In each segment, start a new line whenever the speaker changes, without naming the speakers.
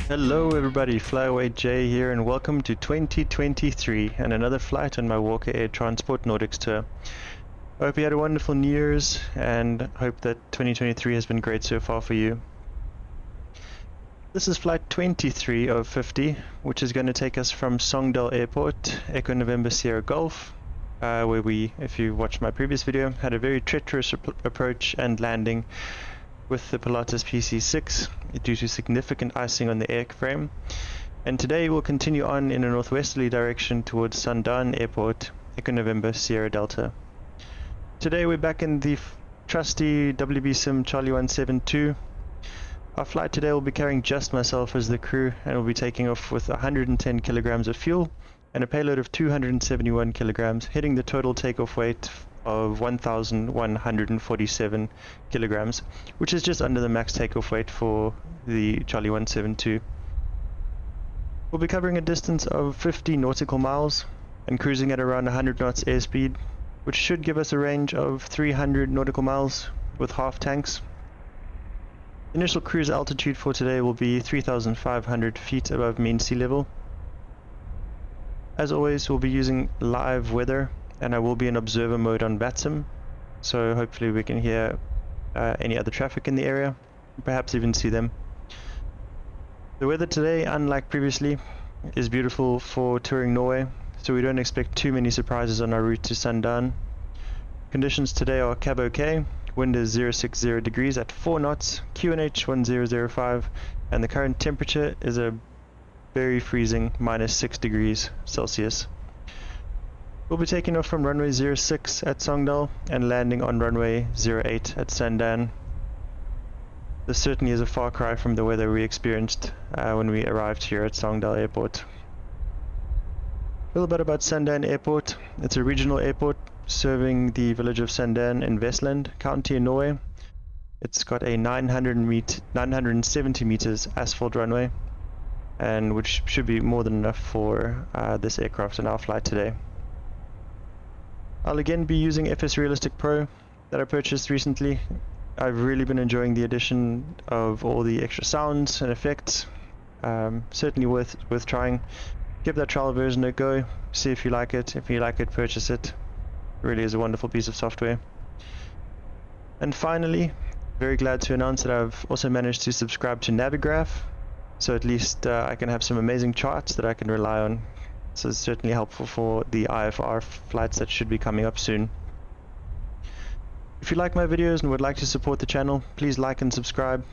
Hello everybody, Flyaway J here and welcome to 2023 and another flight on my Walker Air Transport Nordics tour. I hope you had a wonderful New Year's and hope that 2023 has been great so far for you. This is flight 23 of 50, which is going to take us from Sogndal Airport, Echo November Sierra Golf, where we, if you watched my previous video, had a very treacherous approach and landing with the Pilatus PC-6 due to significant icing on the airframe. And today we'll continue on in a northwesterly direction towards Sandane Airport, Echo November Sierra Delta. Today we're back in the trusty WB-Sim Charlie 172. Our flight today will be carrying just myself as the crew, and we'll be taking off with 110 kilograms of fuel and a payload of 271 kilograms, hitting the total takeoff weight of 1,147 kilograms, which is just under the max takeoff weight for the Charlie 172. We'll be covering a distance of 50 nautical miles and cruising at around 100 knots airspeed, which should give us a range of 300 nautical miles with half tanks. Initial cruise altitude for today will be 3,500 feet above mean sea level. As always, we'll be using live weather, and I will be in observer mode on WB-Sim, so hopefully we can hear any other traffic in the area, perhaps even see them. The weather today, unlike previously, is beautiful for touring Norway, so we don't expect too many surprises on our route to Sandane. Conditions today are cab okay, wind is 060 degrees at 4 knots, QNH 1005, and the current temperature is a very freezing -6 degrees Celsius. We'll be taking off from runway 06 at Sogndal and landing on runway 08 at Sandane. This certainly is a far cry from the weather we experienced when we arrived here at Sogndal Airport. A little bit about Sandane Airport. It's a regional airport serving the village of Sandane in Vestland County in Norway. It's got a 970 meters asphalt runway, and which should be more than enough for this aircraft and our flight today. I'll again be using FS Realistic Pro that I purchased recently. I've really been enjoying the addition of all the extra sounds and effects. Certainly worth trying. Give that trial version a go, see if you like it. If you like it, purchase it. It really is a wonderful piece of software. And finally, very glad to announce that I've also managed to subscribe to Navigraph, so at least I can have some amazing charts that I can rely on. So it's certainly helpful for the IFR flights that should be coming up soon. If you like my videos and would like to support the channel, please like and subscribe.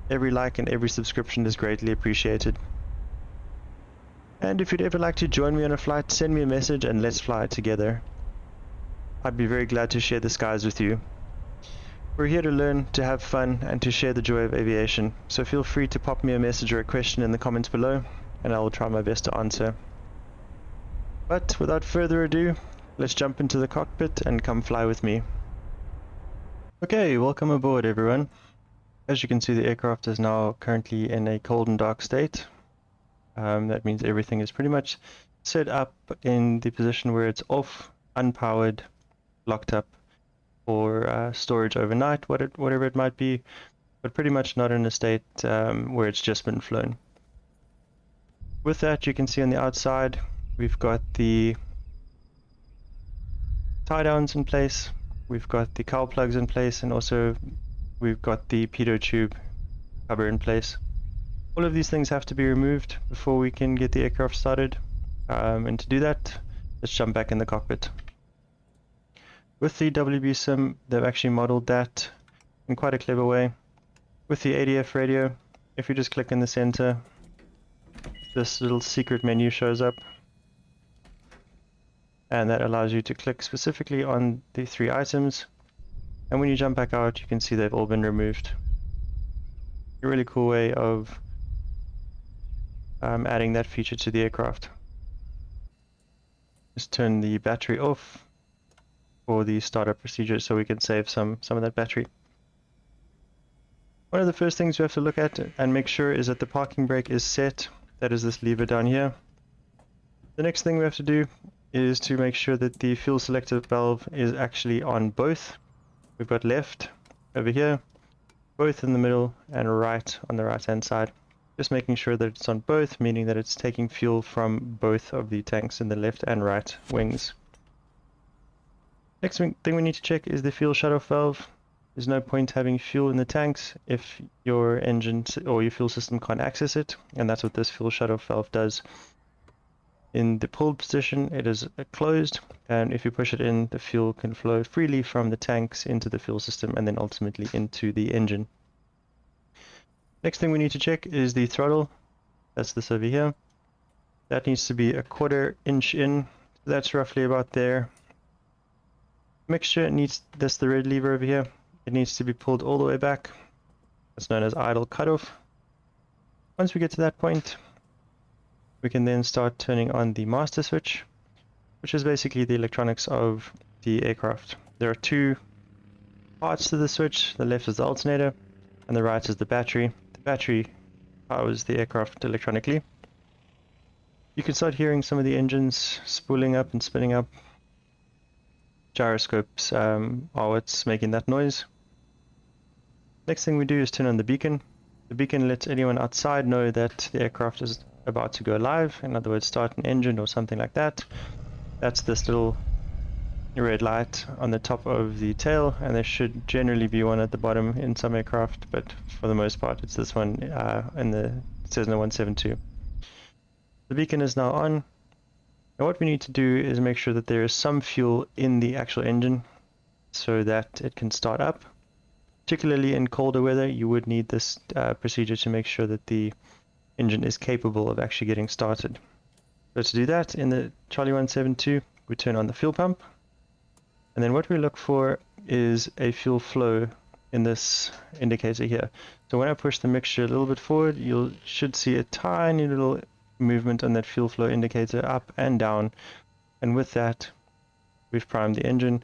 Every like and every subscription is greatly appreciated. And if you'd ever like to join me on a flight, send me a message and let's fly together. I'd be very glad to share the skies with you. We're here to learn, to have fun, and to share the joy of aviation, so feel free to pop me a message or a question in the comments below, and I will try my best to answer. But without further ado, let's jump into the cockpit and come fly with me. Okay, welcome aboard everyone. As you can see, the aircraft is now currently in a cold and dark state. That means everything is pretty much set up in the position where it's off, unpowered, locked up for storage overnight, whatever it might be, but pretty much not in a state where it's just been flown. With that, you can see on the outside we've got the tie downs in place, we've got the cowl plugs in place, and also we've got the pitot tube cover in place. All of these things have to be removed before we can get the aircraft started, and to do that, let's jump back in the cockpit. With the WB-Sim, they've actually modeled that in quite a clever way. With the ADF radio, if you just click in the center, this little secret menu shows up, and that allows you to click specifically on the 3 items, and when you jump back out you can see they've all been removed. A really cool way of adding that feature to the aircraft. Just turn the battery off for the startup procedure so we can save some of that battery. One of the first things we have to look at and make sure is that the parking brake is set. That is this lever down here. The next thing we have to do is to make sure that the fuel selector valve is actually on both. We've got left over here, both in the middle, and right on the right hand side. Just making sure that it's on both, meaning that it's taking fuel from both of the tanks in the left and right wings. Next thing we need to check is the fuel shutoff valve. There's no point having fuel in the tanks if your engine or your fuel system can't access it, and that's what this fuel shutoff valve does. In the pulled position, it is closed, and if you push it in, the fuel can flow freely from the tanks into the fuel system and then ultimately into the engine. Next thing we need to check is the throttle. That's this over here. That needs to be a 1/4 inch in. That's roughly about there. Mixture needs, that's the red lever over here. It needs to be pulled all the way back. That's known as idle cutoff. Once we get to that point, we can then start turning on the master switch, which is basically the electronics of the aircraft. There are two parts to the switch. The left is the alternator, and the right is the battery. The battery powers the aircraft electronically. You can start hearing some of the engines spooling up and spinning up. Gyroscopes are what's making that noise. Next thing we do is turn on the beacon. The beacon lets anyone outside know that the aircraft is about to go live. In other words, start an engine or something like that. That's this little red light on the top of the tail, and there should generally be one at the bottom in some aircraft, but for the most part it's this one in the Cessna 172. The beacon is now on. Now what we need to do is make sure that there is some fuel in the actual engine so that it can start up. Particularly in colder weather, you would need this procedure to make sure that the engine is capable of actually getting started. So to do that, in the Charlie 172, we turn on the fuel pump. And then what we look for is a fuel flow in this indicator here. So when I push the mixture a little bit forward, you should see a tiny little movement on that fuel flow indicator up and down. And with that, we've primed the engine.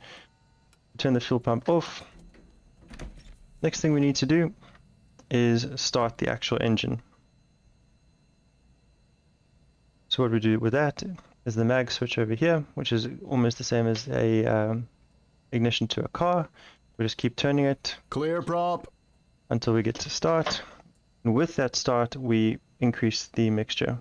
Turn the fuel pump off. Next thing we need to do is start the actual engine. So what we do with that is the mag switch over here, which is almost the same as a ignition to a car. We just keep turning it.
Clear prop.
Until we get to start. And with that start, we increase the mixture.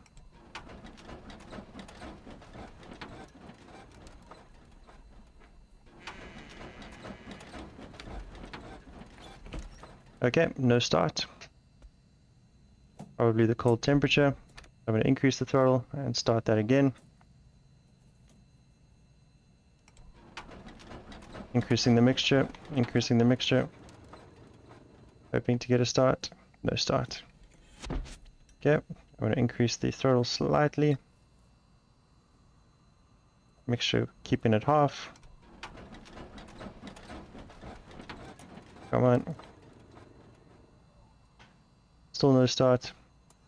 Okay, no start. Probably the cold temperature. I'm going to increase the throttle and start that again. Increasing the mixture, increasing the mixture. Hoping to get a start. No start. Okay, I'm going to increase the throttle slightly. Mixture keeping it half. Come on. Still no start.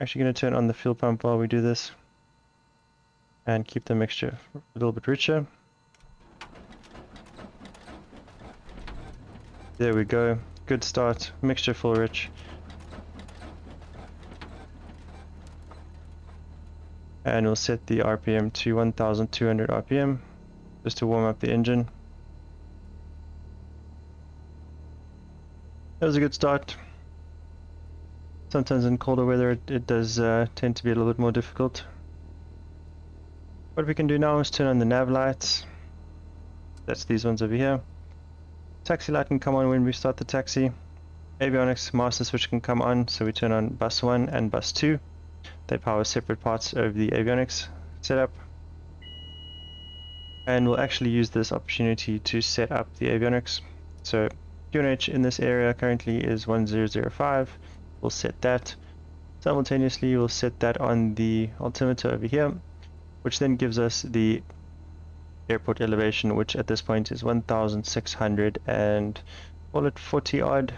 Actually going to turn on the fuel pump while we do this. And keep the mixture a little bit richer. There we go. Good start. Mixture full rich. And we'll set the RPM to 1200 RPM just to warm up the engine. That was a good start. Sometimes in colder weather it does tend to be a little bit more difficult. What we can do now is turn on the nav lights. That's these ones over here. Taxi light can come on when we start the taxi. Avionics master switch can come on, so we turn on bus 1 and bus 2. They power separate parts of the avionics setup. And we'll actually use this opportunity to set up the avionics. So QNH in this area currently is 1005. We'll set that. Simultaneously, we'll set that on the altimeter over here, which then gives us the airport elevation, which at this point is 1,600 and call it 40 odd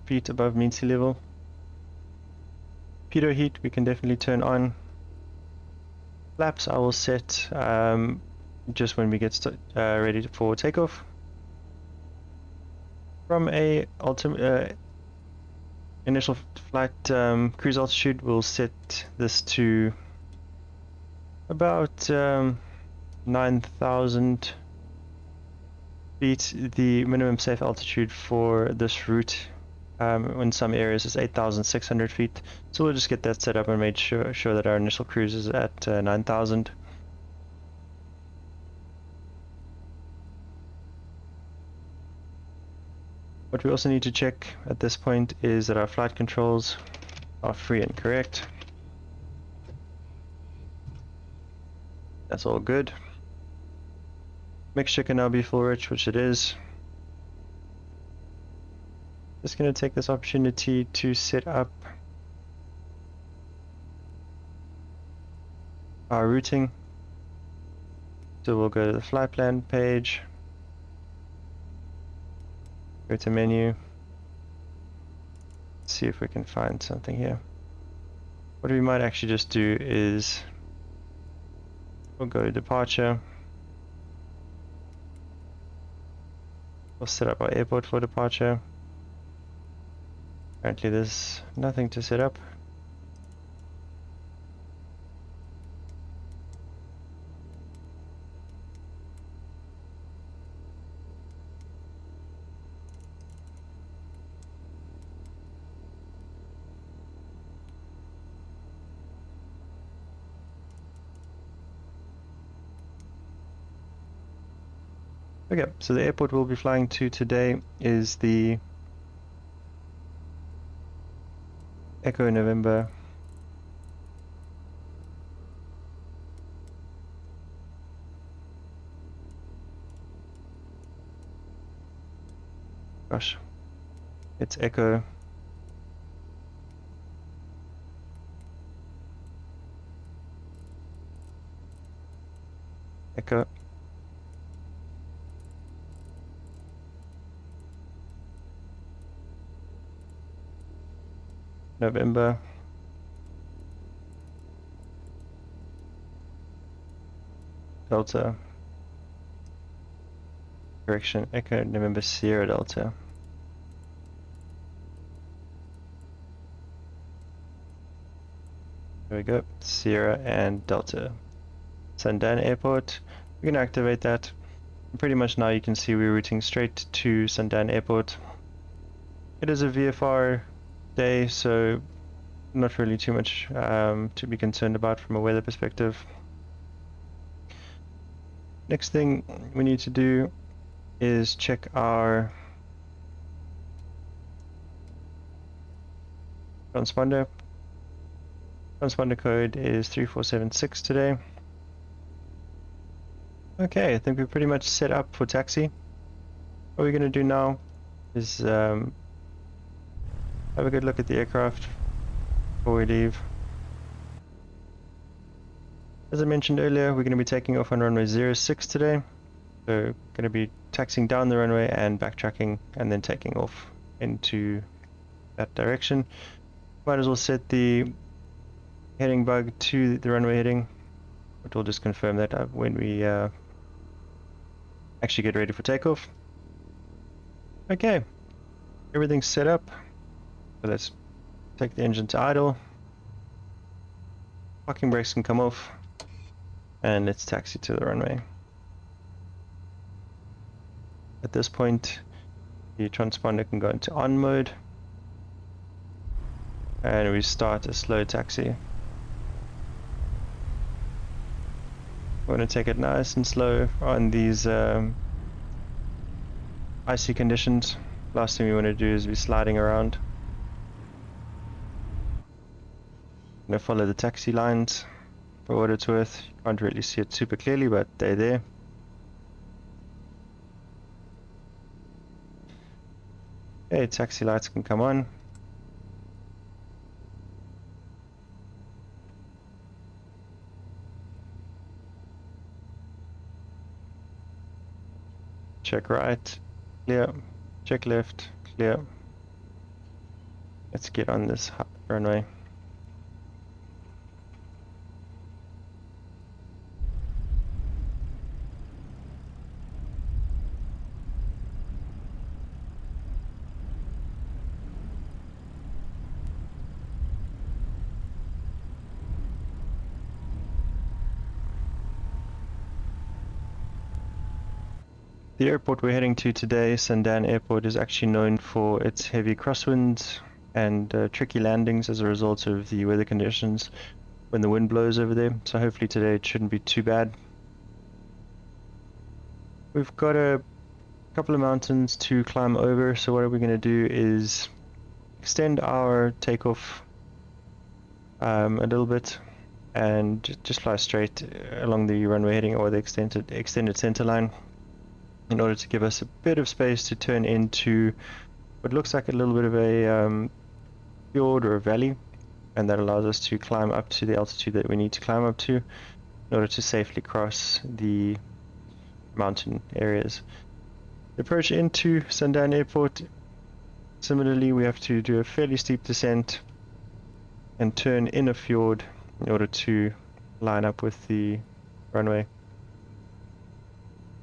feet above mean sea level. Pitot heat we can definitely turn on. Flaps I will set just when we get ready for takeoff. From a initial flight cruise altitude, we'll set this to about 9,000 feet. The minimum safe altitude for this route In some areas it's 8,600 feet. So we'll just get that set up and make sure that our initial cruise is at 9,000. What we also need to check at this point is that our flight controls are free and correct. That's all good. Mixture can now be full rich, which it is. Just going to take this opportunity to set up our routing. So we'll go to the flight plan page, go to menu, see if we can find something here. What we might actually just do is we'll go to departure. We'll set up our airport for departure. Apparently there's nothing to set up. Okay, so the airport we'll be flying to today is the Echo November it's Echo November Delta, correction, Echo November Sierra Delta. There we go, Sierra and Delta. Sandane Airport, we're going to activate that. And pretty much now you can see we're routing straight to Sandane Airport. It is a VFR day, so not really too much to be concerned about from a weather perspective. Next thing we need to do is check our transponder. Transponder code is 3476 today. Okay, I think we're pretty much set up for taxi. What we're going to do now is have a good look at the aircraft before we leave. As I mentioned earlier, we're going to be taking off on runway 06 today. So going to be taxiing down the runway and backtracking and then taking off into that direction. Might as well set the heading bug to the runway heading, but we'll just confirm that when we actually get ready for takeoff. Okay, everything's set up. So let's take the engine to idle. Parking brakes can come off. And let's taxi to the runway. At this point, the transponder can go into on mode. And we start a slow taxi. We're going to take it nice and slow on these icy conditions. Last thing we want to do is be sliding around. I'm going to follow the taxi lines. For what it's worth, you can't really see it super clearly, but they're there. Okay, taxi lights can come on. Check right, clear. Check left, clear. Let's get on this runway. The airport we're heading to today, Sandane Airport, is actually known for its heavy crosswinds and tricky landings as a result of the weather conditions when the wind blows over there. So hopefully today it shouldn't be too bad. We've got a couple of mountains to climb over, so what we're going to do is extend our takeoff a little bit and just fly straight along the runway heading or the extended center line in order to give us a bit of space to turn into what looks like a little bit of a fjord or a valley, and that allows us to climb up to the altitude that we need to climb up to in order to safely cross the mountain areas. The approach into Sandane Airport, similarly, we have to do a fairly steep descent and turn in a fjord in order to line up with the runway.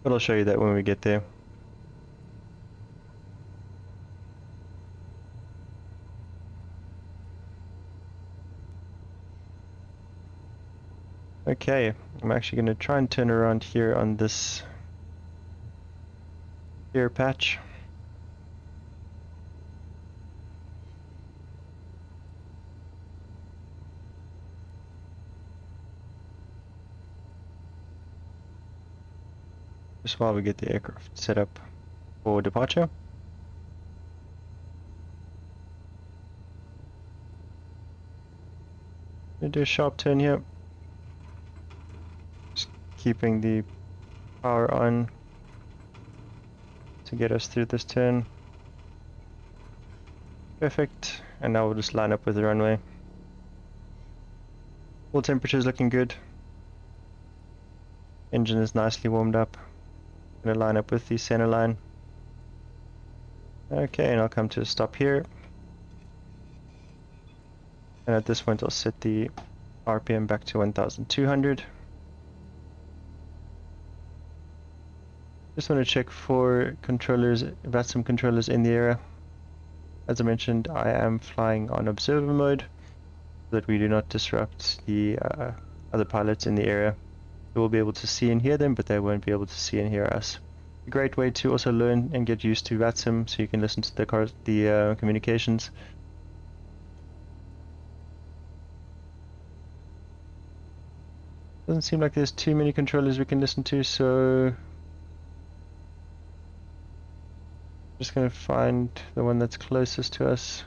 But I'll show you that when we get there. Okay, I'm actually going to try and turn around here on this clear patch. Just while we get the aircraft set up for departure. Gonna do a sharp turn here. Just keeping the power on to get us through this turn. Perfect. And now we'll just line up with the runway. Fuel temperature is looking good. Engine is nicely warmed up. Gonna line up with the center line. Okay, and I'll come to a stop here. And at this point I'll set the RPM back to 1200. Just want to check for controllers, VATSIM controllers in the area. As I mentioned, I am flying on observer mode so that we do not disrupt the other pilots in the area. We'll be able to see and hear them, but they won't be able to see and hear us. A great way to also learn and get used to VATSIM, so you can listen to the communications. Doesn't seem like there's too many controllers we can listen to, so just going to find the one that's closest to us.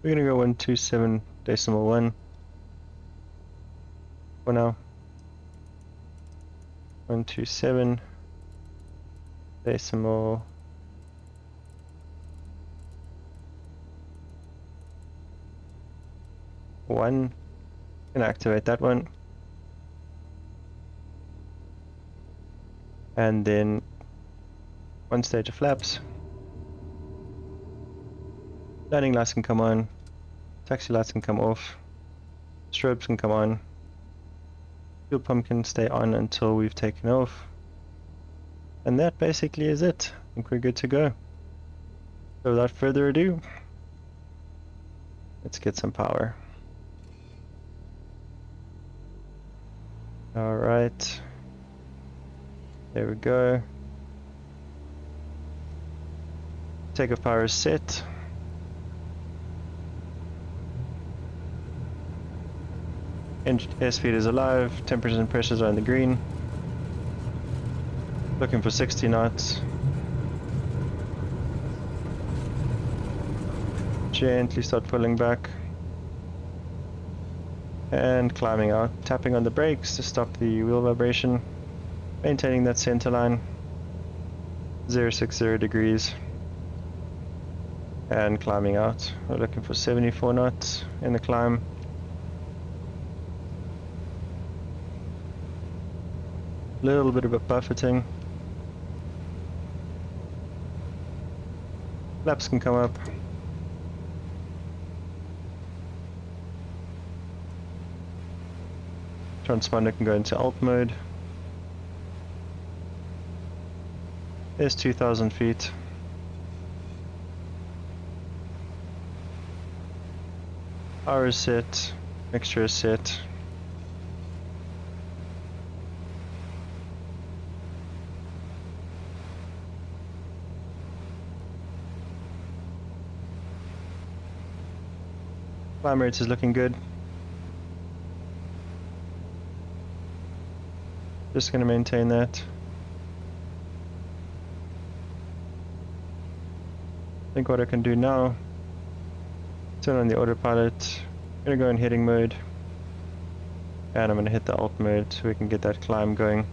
We're going to go 127.1 for now. 127.1. Gonna activate that one. And then one stage of flaps. Landing lights can come on. Taxi lights can come off. Strobes can come on. Fuel pump can stay on until we've taken off. And that basically is it. I think we're good to go. So without further ado, let's get some power. Alright. There we go. Takeoff power is set. Airspeed is alive. Temperatures and pressures are in the green. Looking for 60 knots. Gently start pulling back. And climbing out. Tapping on the brakes to stop the wheel vibration. Maintaining that center line. 060 degrees. And climbing out. We're looking for 74 knots in the climb. Little bit of a buffeting. Flaps can come up. Transponder can go into alt mode. There's 2,000 feet. Power is set, mixture is set. Climb rates is looking good. Just going to maintain that. I think what I can do now, turn on the autopilot. I'm going to go in heading mode. And I'm going to hit the alt mode so we can get that climb going. I'm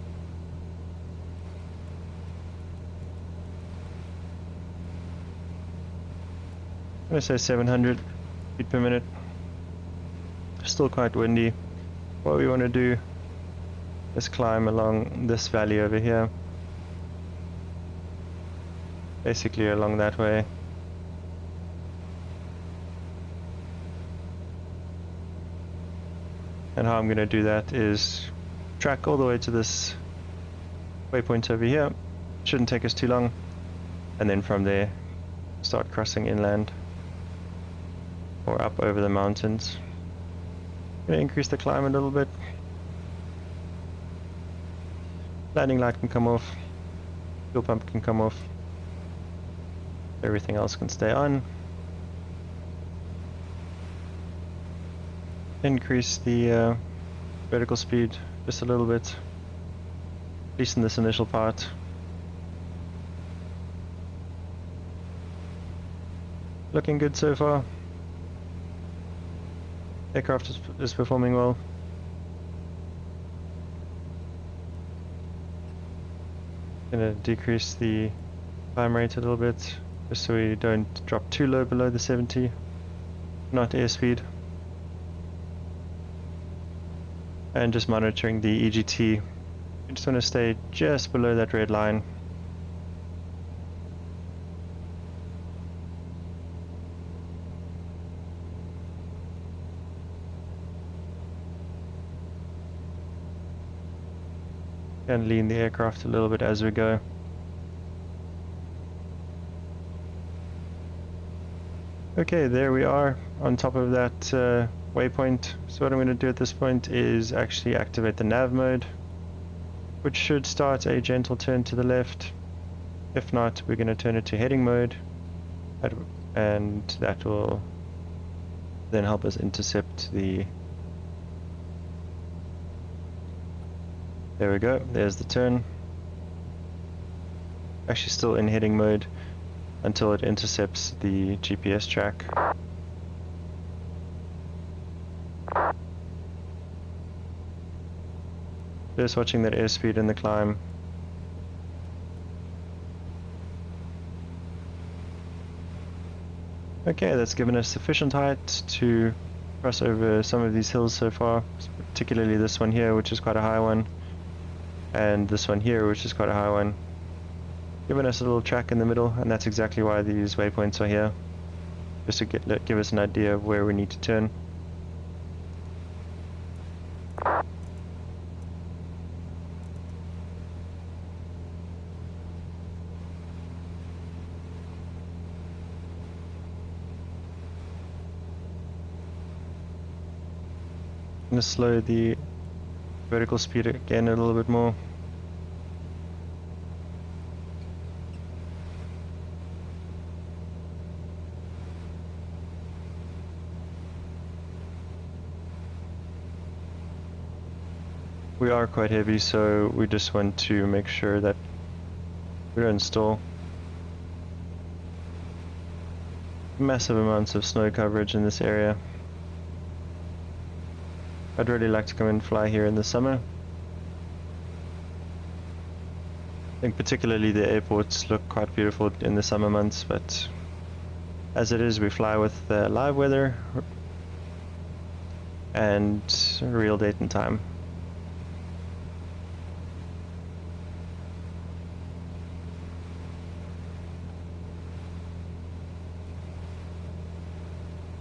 going to say 700 feet per minute. Still quite windy. What we want to do is climb along this valley over here. Basically along that way. And how I'm going to do that is track all the way to this waypoint over here. Shouldn't take us too long. And then from there, start crossing inland or up over the mountains. Going to increase the climb a little bit. Landing light can come off. Fuel pump can come off. Everything else can stay on. Increase the vertical speed just a little bit, at least in this initial part. Looking good so far. Aircraft is performing well. Gonna decrease the climb rate a little bit, just so we don't drop too low below the 70 knot airspeed. And just monitoring the EGT. I just want to stay just below that red line. And lean the aircraft a little bit as we go. Okay, there we are on top of that waypoint. So what I'm going to do at this point is actually activate the nav mode, which should start a gentle turn to the left. If not, we're going to turn it to heading mode, and that will then help us intercept the... There we go, there's the turn. Actually still in heading mode until it intercepts the GPS track. Just watching that airspeed in the climb. Okay, that's given us sufficient height to cross over some of these hills so far, particularly this one here, which is quite a high one, and this one here, which is quite a high one. Giving us a little track in the middle, and that's exactly why these waypoints are here, just to give us an idea of where we need to turn. I'm going to slow the vertical speed again a little bit more. We are quite heavy, so we just want to make sure that we don't stall. Massive amounts of snow coverage in this area. I'd really like to come and fly here in the summer. I think particularly the airports look quite beautiful in the summer months, but as it is, we fly with live weather and real date and time.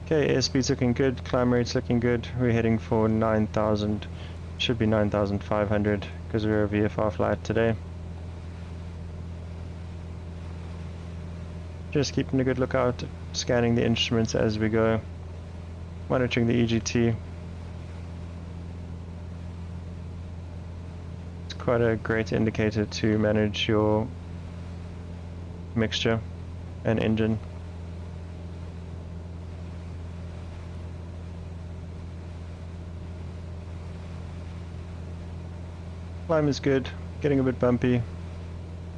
Okay, airspeed's looking good, climb rate's looking good. We're heading for 9,000, should be 9,500 because we're a VFR flight today. Just keeping a good lookout, scanning the instruments as we go. monitoring the EGT. It's quite a great indicator to manage your mixture and engine. Climb is good, getting a bit bumpy.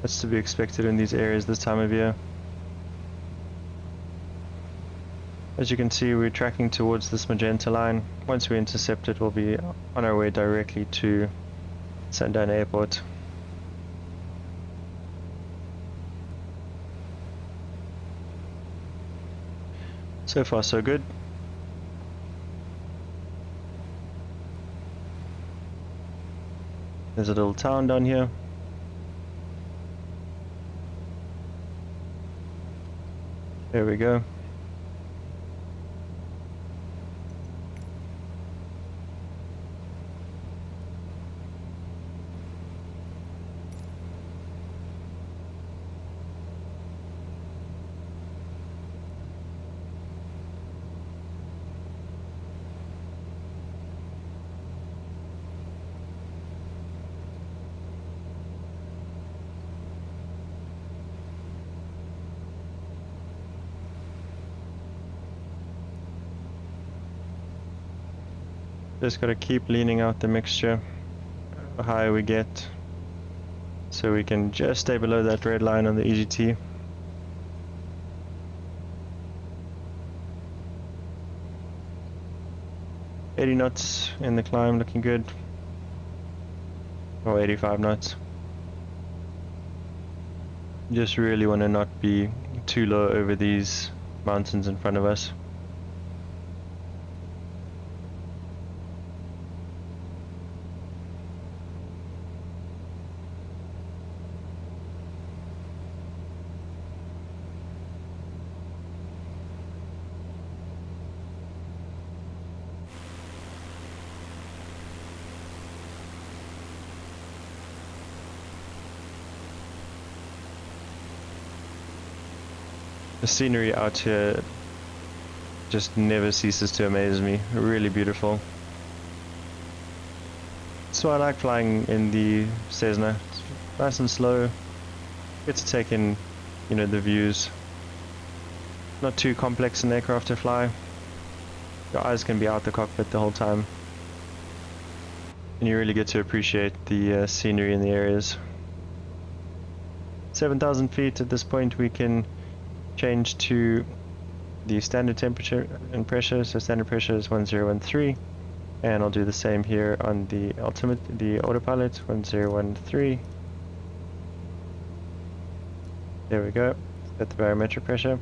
That's to be expected in these areas this time of year. As you can see, we're tracking towards this magenta line. Once we intercept it, we'll be on our way directly to Sandane Airport. So far so good. There's a little town down here. There we go. Just gotta keep leaning out the mixture the higher we get, so we can just stay below that red line on the EGT. $80 knots in the climb, looking good. Or 85 knots. Just really want to not be too low over these mountains in front of us. The scenery out here just never ceases to amaze me. Really beautiful. So I like flying in the Cessna. It's nice and slow. Get to take in, you know, the views. Not too complex an aircraft to fly. Your eyes can be out the cockpit the whole time. And you really get to appreciate the scenery in the areas. 7,000 feet at this point, we can change to the standard temperature and pressure. So standard pressure is 1013, and I'll do the same here on the autopilot, 1013. There we go. Set the barometric pressure.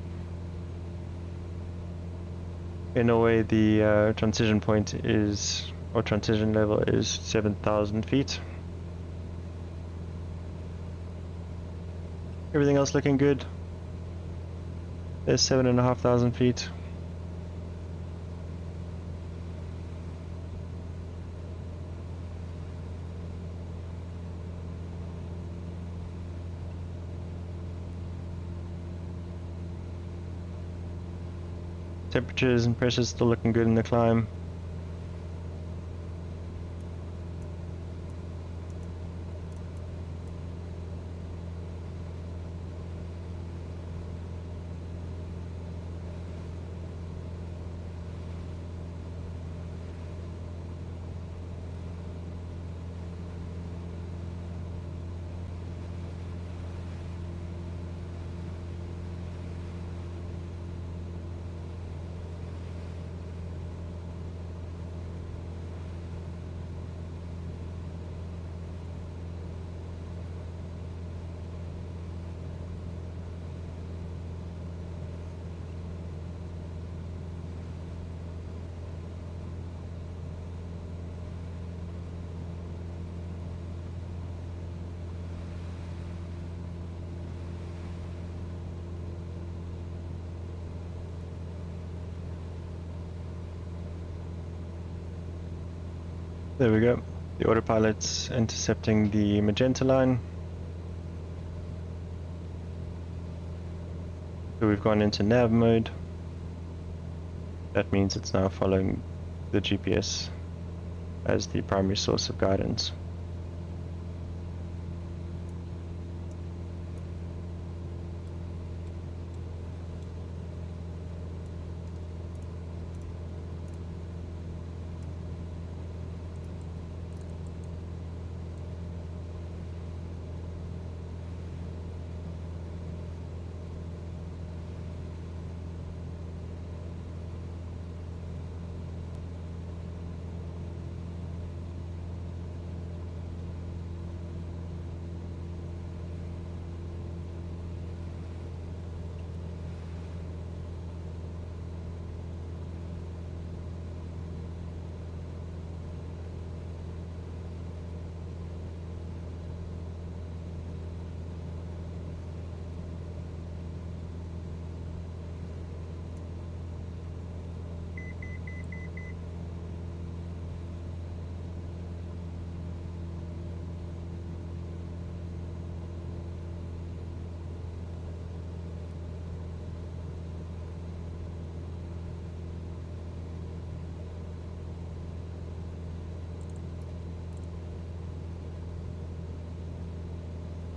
In Norway, the transition point is, or transition level is 7,000 feet. Everything else looking good. There's 7,500 feet. Temperatures and pressures still looking good in the climb. There we go. The autopilot's intercepting the magenta line. So we've gone into nav mode. that means it's now following the GPS as the primary source of guidance.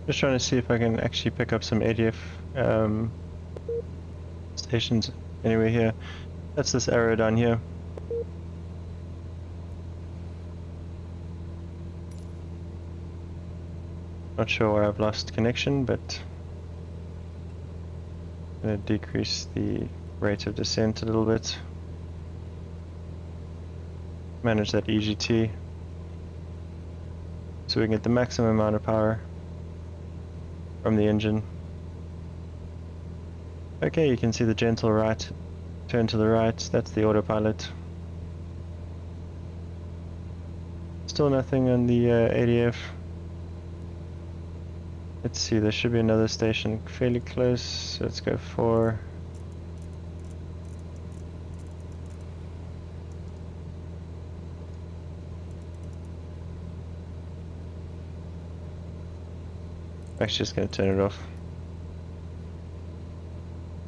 Just trying to see if I can actually pick up some ADF stations anywhere here. That's this arrow down here. Not sure where I've lost connection, but I'm going to decrease the rate of descent a little bit. Manage that EGT so we can get the maximum amount of power from the engine. Okay, you can see the gentle right turn to the right. That's the autopilot. Still nothing on the ADF. Let's see, there should be another station fairly close, so let's go for actually just going to turn it off.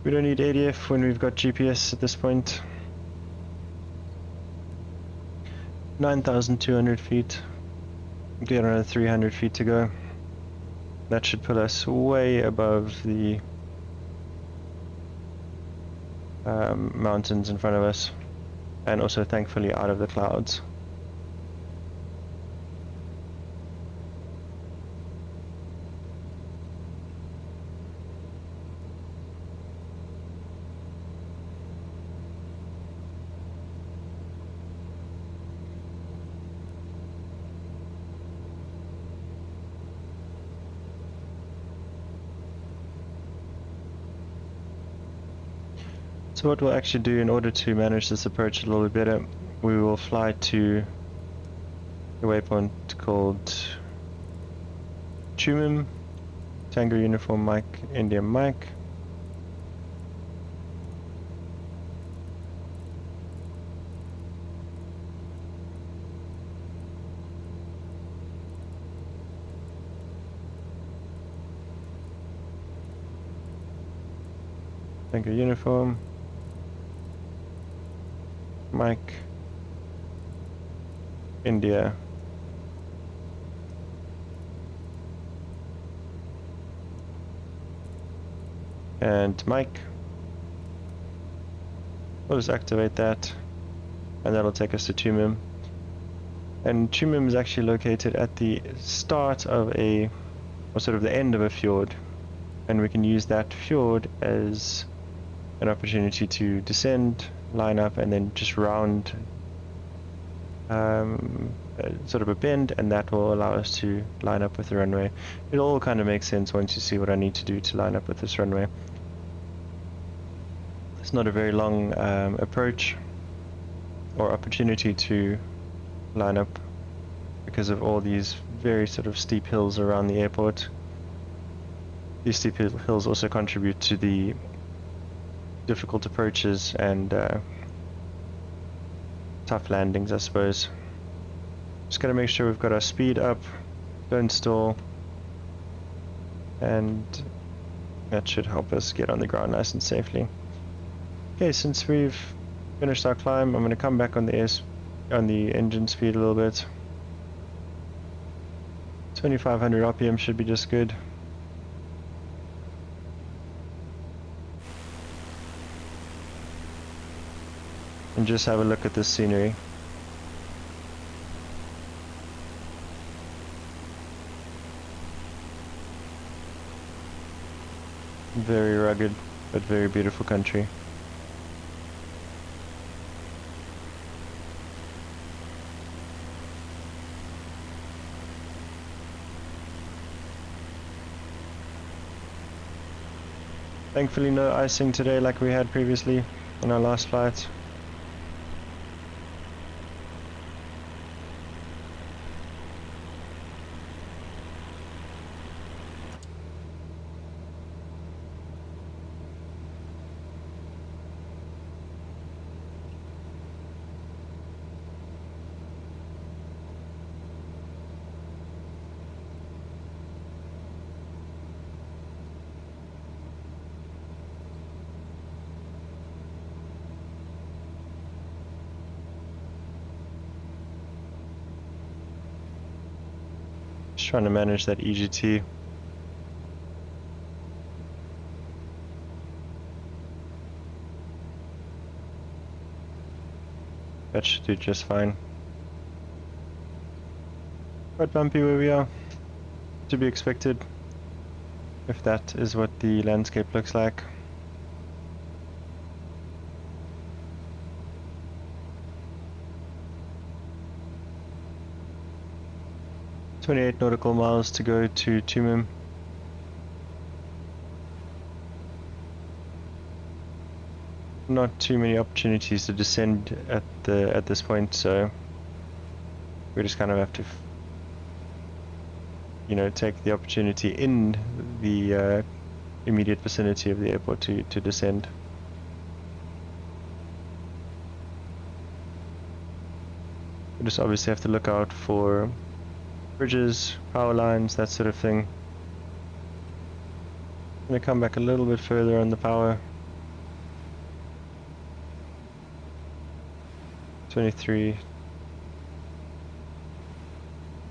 We don't need ADF when we've got GPS at this point. 9,200 feet. We've got another 300 feet to go. That should put us way above the mountains in front of us, and also thankfully out of the clouds. So what we'll actually do in order to manage this approach a little bit better, we will fly to a waypoint called Tumim, Tango Uniform Mike, India Mike. Tango Uniform Mike, India, and Mike. We'll just activate that, and that'll take us to Tumim. And Tumim is actually located at the start of or sort of the end of a fjord, and we can use that fjord as an opportunity to descend, line up, and then just round sort of a bend, and that will allow us to line up with the runway. It all kind of makes sense once you see what I need to do to line up with this runway. It's not a very long approach or opportunity to line up because of all these very sort of steep hills around the airport. These steep hills also contribute to the difficult approaches and tough landings, I suppose. Just gotta make sure we've got our speed up, don't stall, and that should help us get on the ground nice and safely. Okay, since we've Finished our climb. I'm going to come back on the engine speed a little bit. 2500 RPM should be just good. And just have a look at this scenery. Very rugged, but very beautiful country. Thankfully no icing today like we had previously on our last flight. Just trying to manage that EGT. That should do just fine. Quite bumpy where we are. To be expected, if that is what the landscape looks like. "28 nautical miles to go to Tumim." Not too many opportunities to descend at this point, so we just kind of have to, you know, take the opportunity in the immediate vicinity of the airport to descend. We just obviously have to look out for bridges, power lines, that sort of thing. I'm going to come back a little bit further on the power. 23.50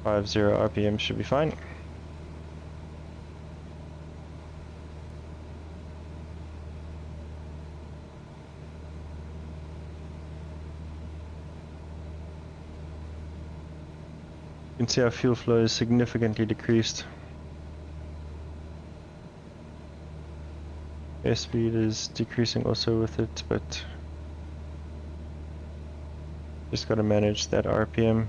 RPM should be fine. You can see our fuel flow is significantly decreased. Airspeed is decreasing also with it, but just got to manage that RPM.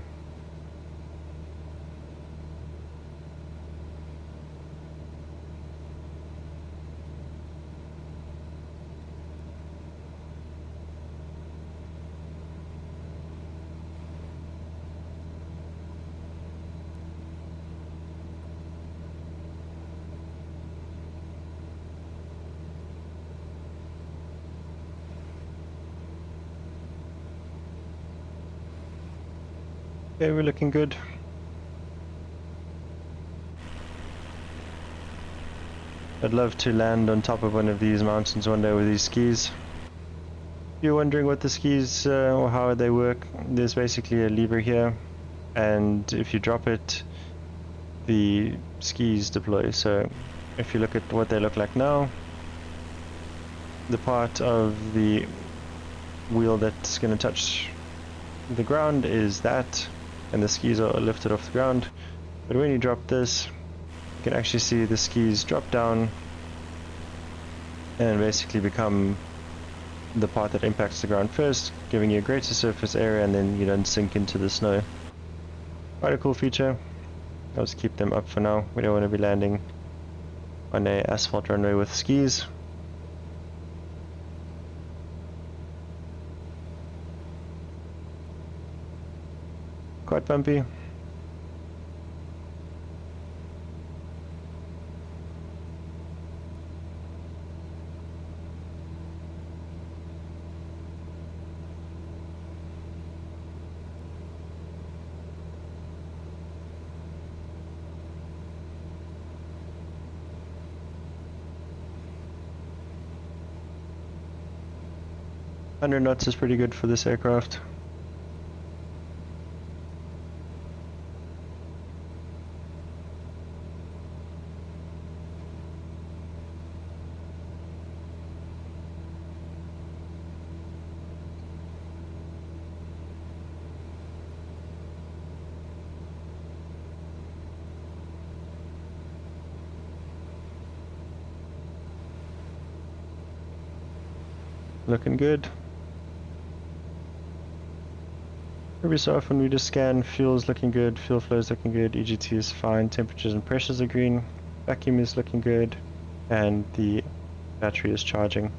Okay, we're looking good. I'd love to land on top of one of these mountains one day with these skis. If you're wondering what the skis or how they work, there's basically a lever here, and if you drop it, the skis deploy. So if you look at what they look like now, the part of the wheel that's going to touch the ground is that, and the skis are lifted off the ground. But when you drop this, you can actually see the skis drop down and basically become the part that impacts the ground first, giving you a greater surface area, and then you don't sink into the snow. Quite a cool feature. I'll just keep them up for now. We don't want to be landing on a asphalt runway with skis. Quite bumpy. 100 knots is pretty good for this aircraft. Looking good. Every so often we just scan, fuel's looking good, fuel flow's looking good, EGT is fine, temperatures and pressures are green, vacuum is looking good, and the battery is charging.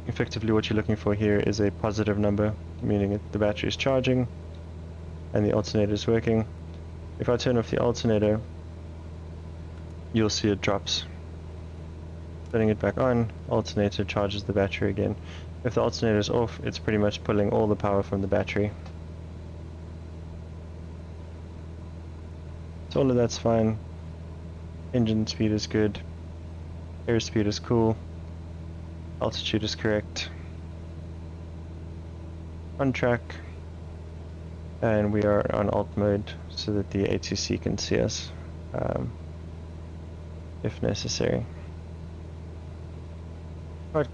Effectively what you're looking for here is a positive number, meaning that the battery is charging and the alternator is working. If I turn off the alternator, you'll see it drops. Turning it back on, alternator charges the battery again. If the alternator is off, it's pretty much pulling all the power from the battery. So all of that's fine. Engine speed is good. Airspeed is cool. Altitude is correct. On track. And we are on alt mode so that the ATC can see us if necessary.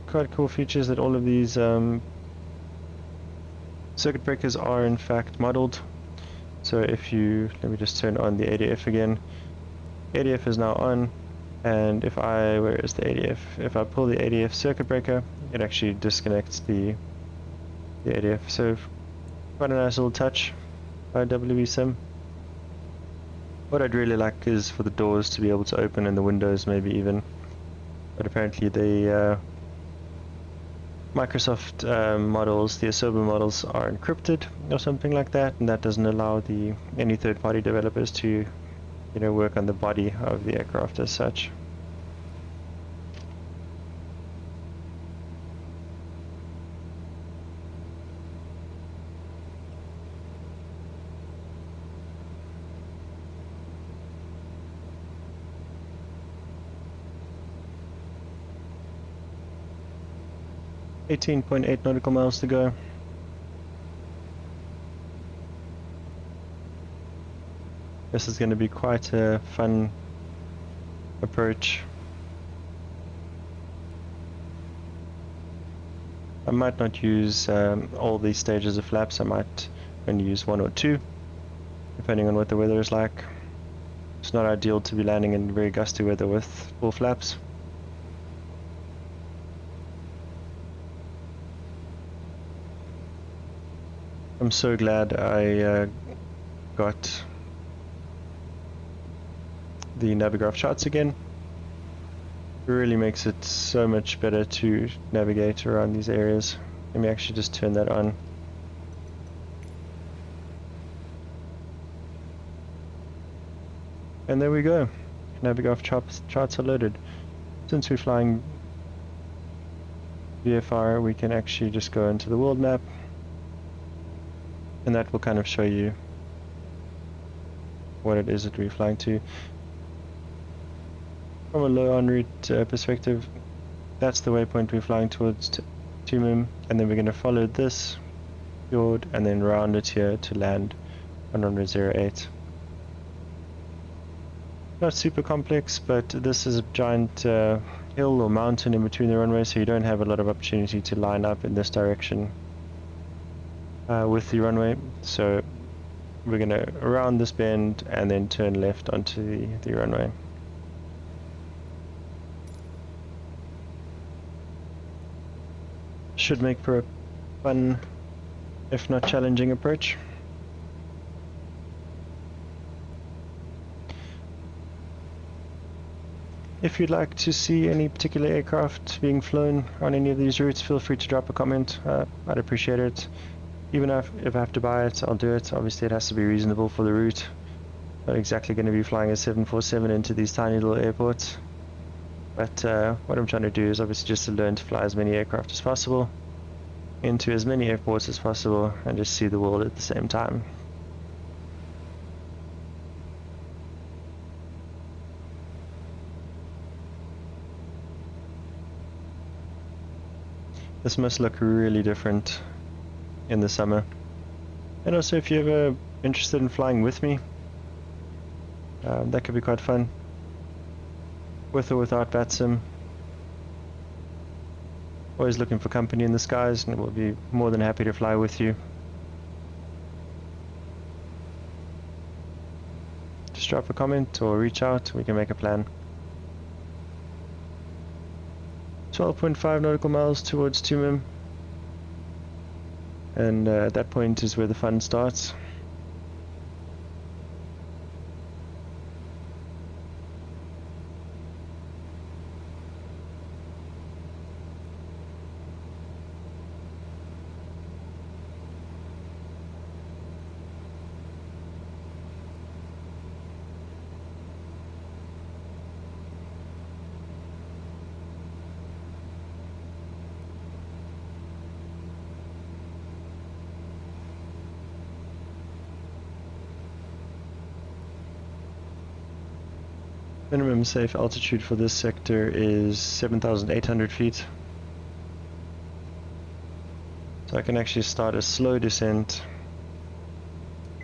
Quite cool features that all of these circuit breakers are in fact modeled. So if you, let me just turn on the ADF again. ADF is now on, and if I, where is the ADF? If I pull the ADF circuit breaker, it actually disconnects the ADF. So quite a nice little touch by WB-Sim. What I'd really like is for the doors to be able to open and the windows maybe even. But apparently the Microsoft models, the Asobo models, are encrypted or something like that, and that doesn't allow any third-party developers to, work on the body of the aircraft as such. .8 nautical miles to go. This is going to be quite a fun approach. I might not use all these stages of flaps. I might only use 1 or 2, depending on what the weather is like. It's not ideal to be landing in very gusty weather with full flaps. I'm so glad I got the Navigraph charts again. It really makes it so much better to navigate around these areas. Let me actually just turn that on. And there we go. Navigraph charts are loaded. Since we're flying VFR, we can actually just go into the world map, and that will kind of show you what it is that we're flying to. From a low en route perspective, that's the waypoint we're flying towards Tumum, and then we're going to follow this fjord and then round it here to land on runway 08. Not super complex, but this is a giant hill or mountain in between the runways, so you don't have a lot of opportunity to line up in this direction with the runway. So we're going to around this bend and then turn left onto the runway. Should make for a fun, if not challenging, approach. If you'd like to see any particular aircraft being flown on any of these routes, feel free to drop a comment. I'd appreciate it. Even if I have to buy it, I'll do it. Obviously it has to be reasonable for the route. Not exactly going to be flying a 747 into these tiny little airports. But what I'm trying to do is obviously just to learn to fly as many aircraft as possible, into as many airports as possible, and just see the world at the same time. This must look really different in the summer. And also, if you're ever interested in flying with me, that could be quite fun. With or without WB-Sim. Always looking for company in the skies, and we'll be more than happy to fly with you. Just drop a comment or reach out, we can make a plan. 12.5 nautical miles towards Tumim. And at that point is where the fun starts. Minimum safe altitude for this sector is 7,800 feet. So I can actually start a slow descent.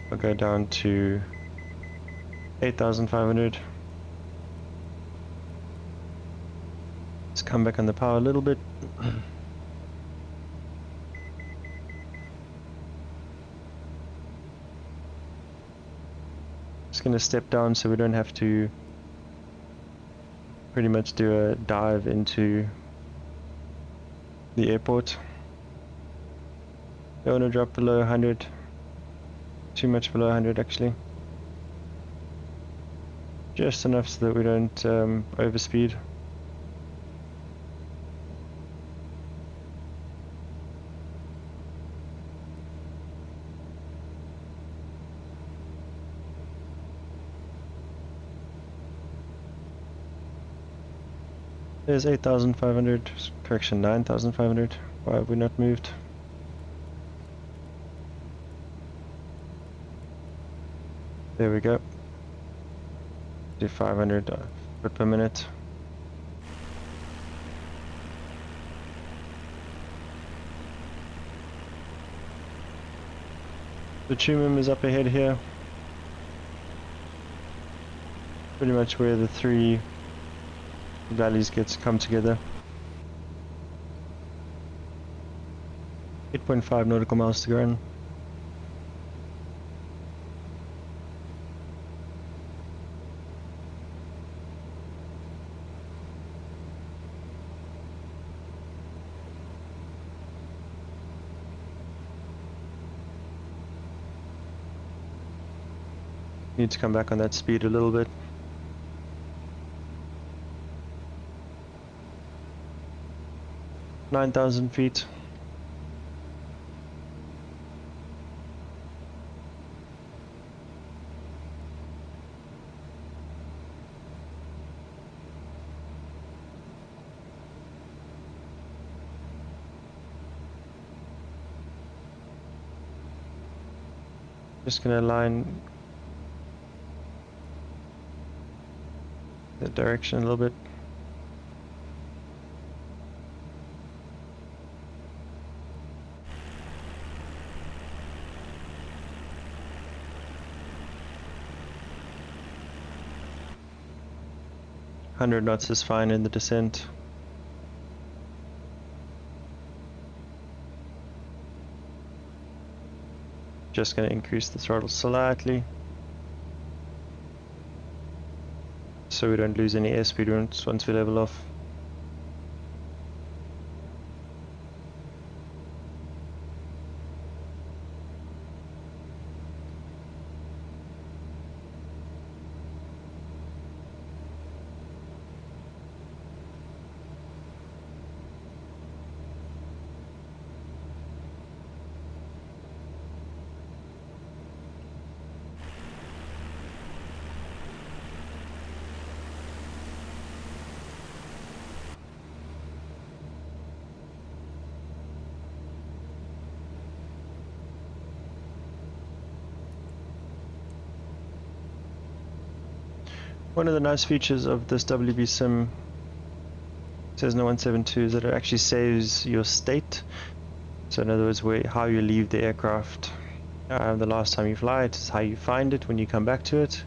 I'll go down to 8,500. Let's come back on the power a little bit. Just gonna step down so we don't have to pretty much do a dive into the airport. Don't want to drop below 100, too much below 100 actually. Just enough so that we don't overspeed. There's 8,500, correction 9,500. Why have we not moved? There we go. Do 500 foot per minute. The Tumim is up ahead here. Pretty much where the three valleys come together. 8.5 nautical miles to go in. Need to come back on that speed a little bit. Nine 9,000 feet. Just gonna align the direction a little bit. Hundred knots is fine in the descent. Just gonna increase the throttle slightly, so we don't lose any airspeed once we level off. One of the nice features of this WB-Sim Cessna 172 is that it actually saves your state. So in other words, how you leave the aircraft the last time you fly it is how you find it when you come back to it.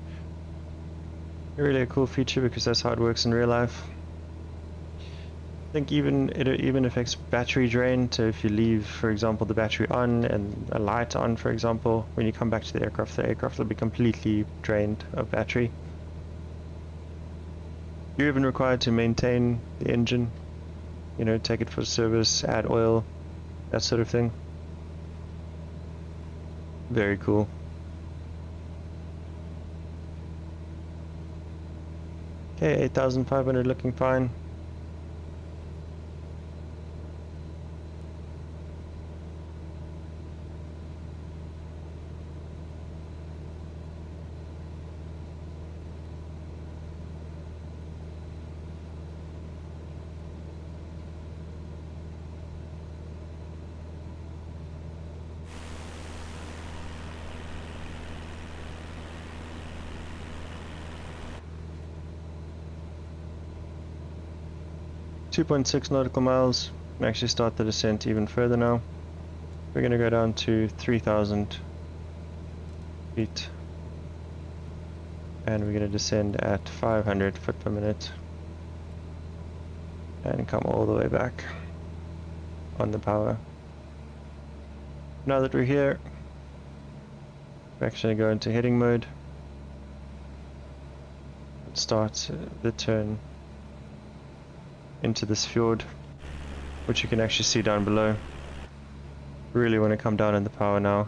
Really a cool feature because that's how it works in real life. I think it even affects battery drain. So if you leave, for example, the battery on and a light on, for example, when you come back to the aircraft will be completely drained of battery. You're even required to maintain the engine, you know, take it for service, add oil, that sort of thing. Very cool. Okay, 8,500 looking fine. .6 nautical miles. We can actually start the descent even further now. We're going to go down to 3,000 feet. And we're going to descend at 500 foot per minute. And come all the way back on the power. Now that we're here, we're actually going to go into heading mode. Start the turn into this fjord, which you can actually see down below. Really want to come down in the power now.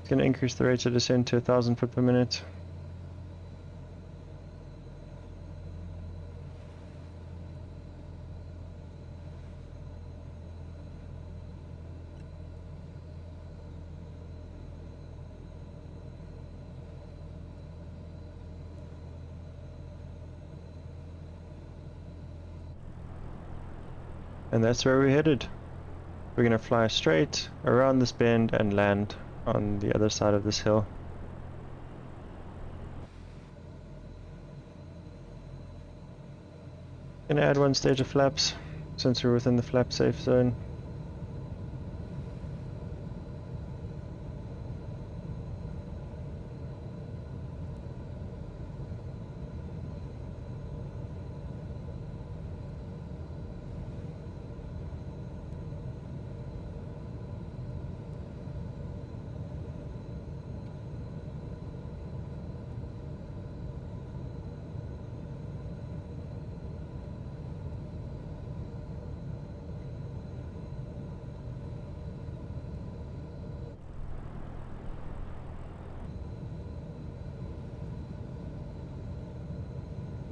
It's going to increase the rate of descent to 1,000 foot per minute. And that's where we're headed. We're going to fly straight around this bend and land on the other side of this hill. Going to add one stage of flaps since we're within the flap safe zone.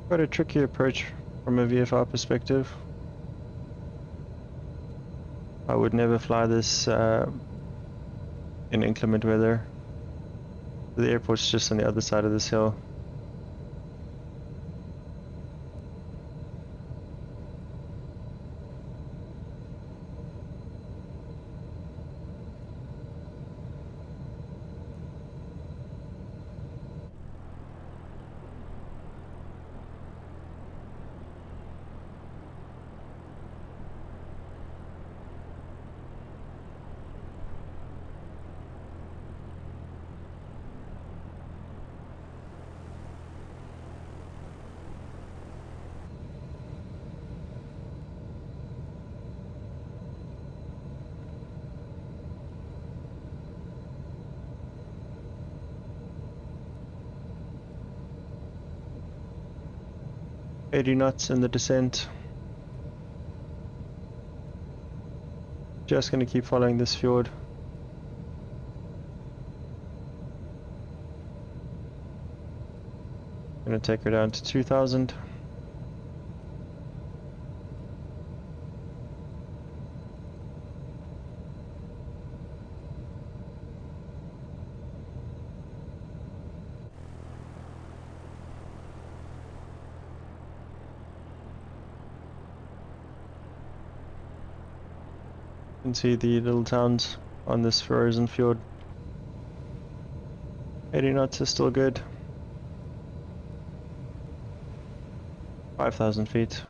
Quite a tricky approach from a VFR perspective. I would never fly this in inclement weather. The airport's just on the other side of this hill. .80 knots in the descent. Just going to keep following this fjord. Going to take her down to 2,000. can see the little towns on this frozen fjord. 80 knots is still good. 5,000 feet.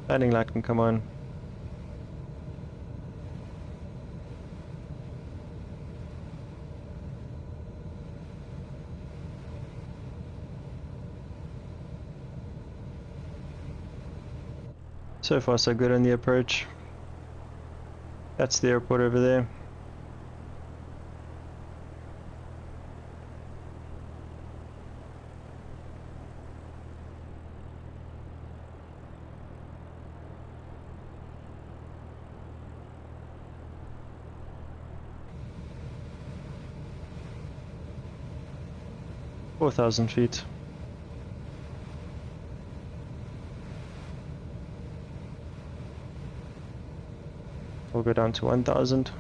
Landing light can come on. So far so good on the approach. That's the airport over there. Four 4,000 feet. We'll go down to 1,000.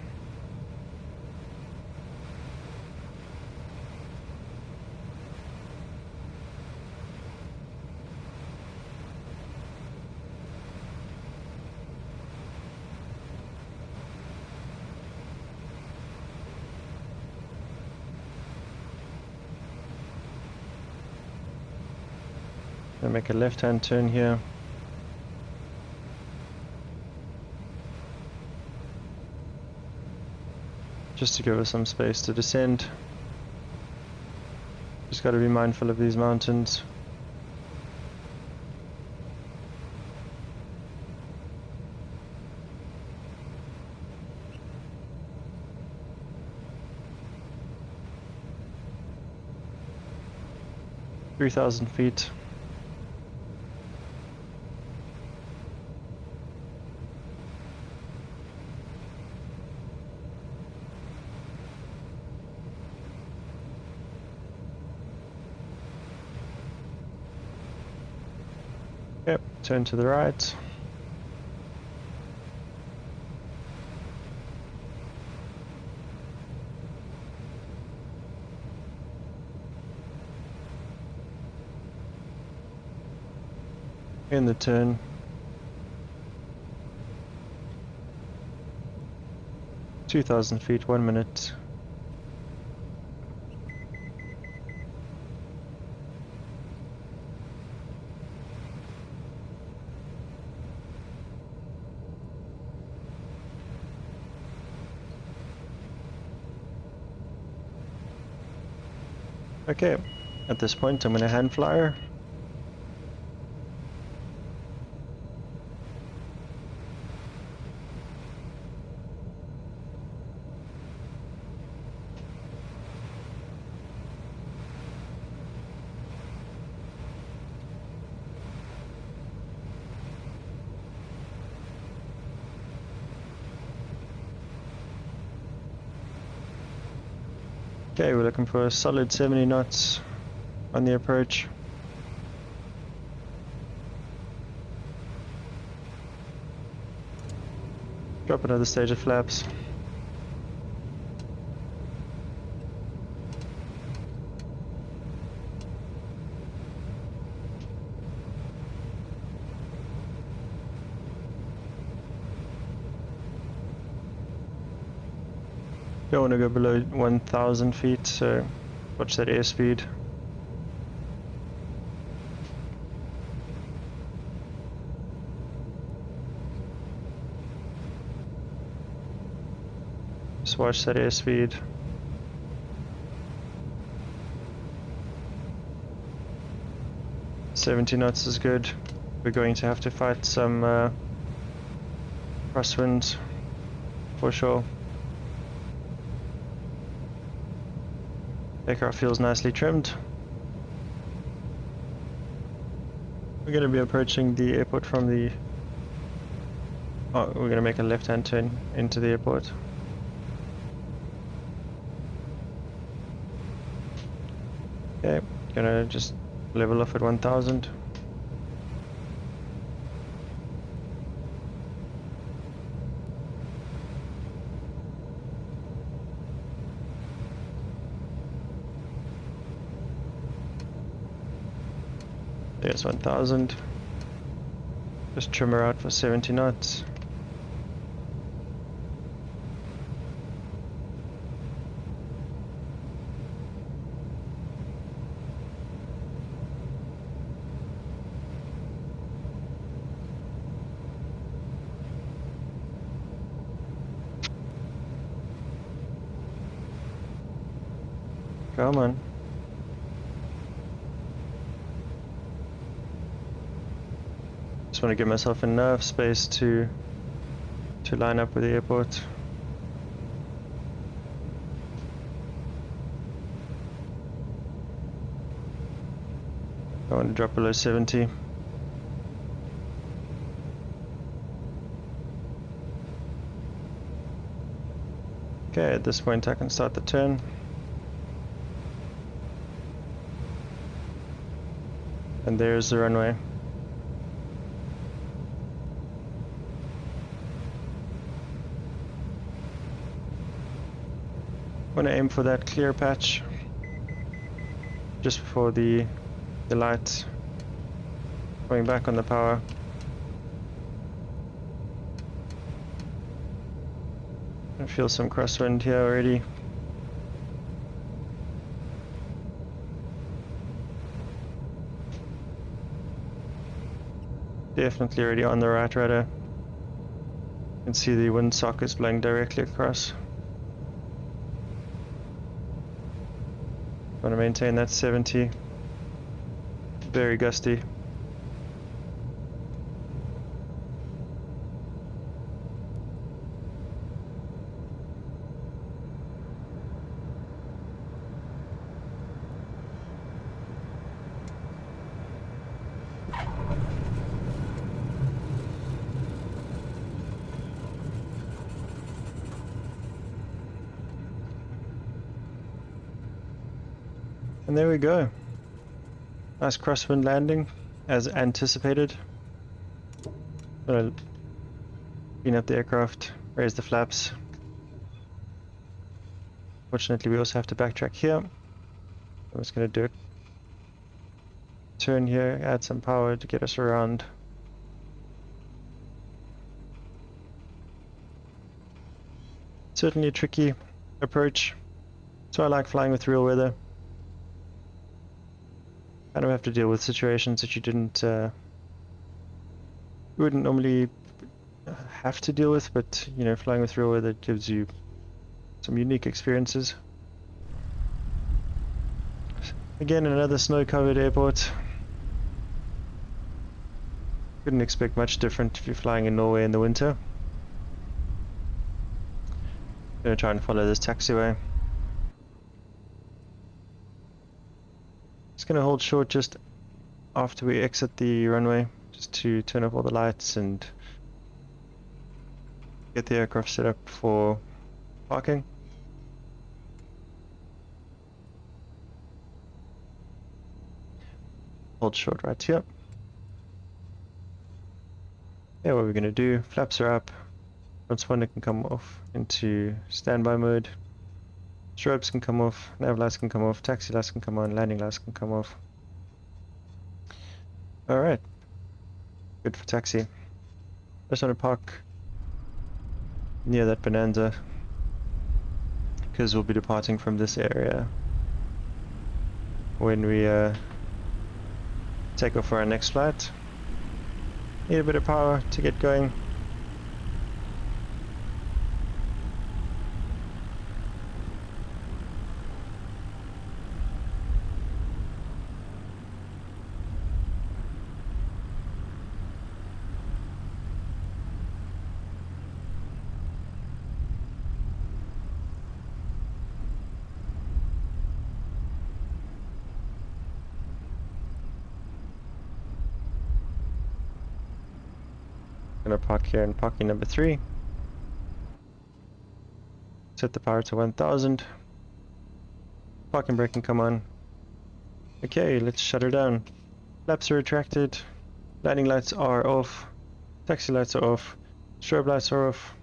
Gonna make a left-hand turn here. Just to give us some space to descend. Just got to be mindful of these mountains. "3,000 feet. Yep, turn to the right. In the turn. "2,000 feet, 1 minute. Okay, at this point I'm gonna hand flyer. Okay, we're looking for a solid 70 knots on the approach. Drop another stage of flaps. Don't want to go below 1,000 feet, so watch that airspeed. Just watch that airspeed. "70 knots is good. We're going to have to fight some crosswinds for sure. Aircraft feels nicely trimmed. We're going to be approaching the airport from the... Oh, we're going to make a left-hand turn into the airport. Okay, gonna just level off at 1,000. There's 1000. Just trim her out for 70 knots. Come on. Just want to give myself enough space to line up with the airport. I want to drop below 70. Okay, at this point I can start the turn. And there's the runway. Want to aim for that clear patch just before the light going back on the power. I feel some crosswind here already. Definitely already on the right rudder. You can see the wind sockets blowing directly across. Want to maintain that 70. Very gusty. And there we go. Nice crosswind landing, as anticipated. Gonna clean up the aircraft, raise the flaps. Fortunately, we also have to backtrack here. I'm just gonna do it. Turn here, add some power to get us around. Certainly a tricky approach, so I like flying with real weather. Kind of have to deal with situations that you wouldn't normally have to deal with, but you know, flying with real weather gives you some unique experiences. Again, another snow-covered airport. Couldn't expect much different if you're flying in Norway in the winter. Gonna try and follow this taxiway. Just gonna hold short just after we exit the runway, just to turn off all the lights and get the aircraft set up for parking. Hold short right here. Yeah, what we're gonna do, flaps are up, transponder can come off into standby mode, strobes can come off, nav lights can come off, taxi lights can come on, landing lights can come off. Alright, good for taxi. Just want to park near that bonanza because we'll be departing from this area when we take off for our next flight. Need a bit of power to get going. Gonna park here in parking number 3. Set the power to 1000. Parking brake can come on. Okay, let's shut her down. Flaps are retracted. Landing lights are off. Taxi lights are off. Strobe lights are off.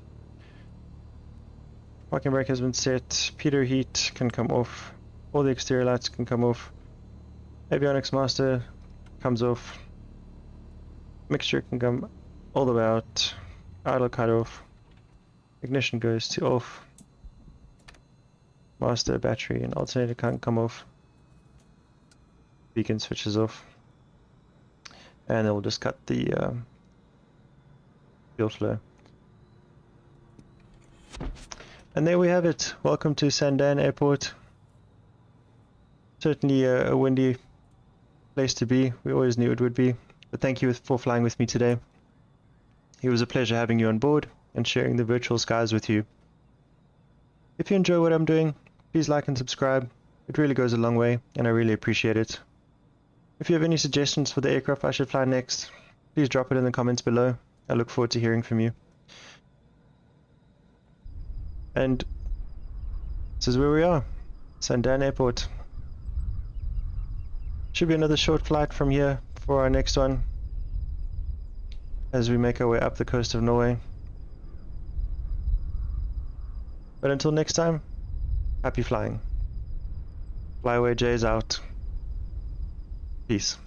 Parking brake has been set. Pitot heat can come off. All the exterior lights can come off. Avionics master comes off. Mixture can come all the way out. Idle cut off. Ignition goes to off. Master, battery, and alternator can't come off. Beacon switches off. And then we'll just cut the fuel flow. And there we have it. Welcome to Sandane Airport. Certainly a windy place to be. We always knew it would be. But thank you for flying with me today. It was a pleasure having you on board and sharing the virtual skies with you. If you enjoy what I'm doing, please like and subscribe. It really goes a long way, and I really appreciate it. If you have any suggestions for the aircraft I should fly next, please drop it in the comments below. I look forward to hearing from you. And this is where we are, Sandane Airport. Should be another short flight from here for our next one, as we make our way up the coast of Norway. But until next time, happy flying. Flyaway J's out. Peace.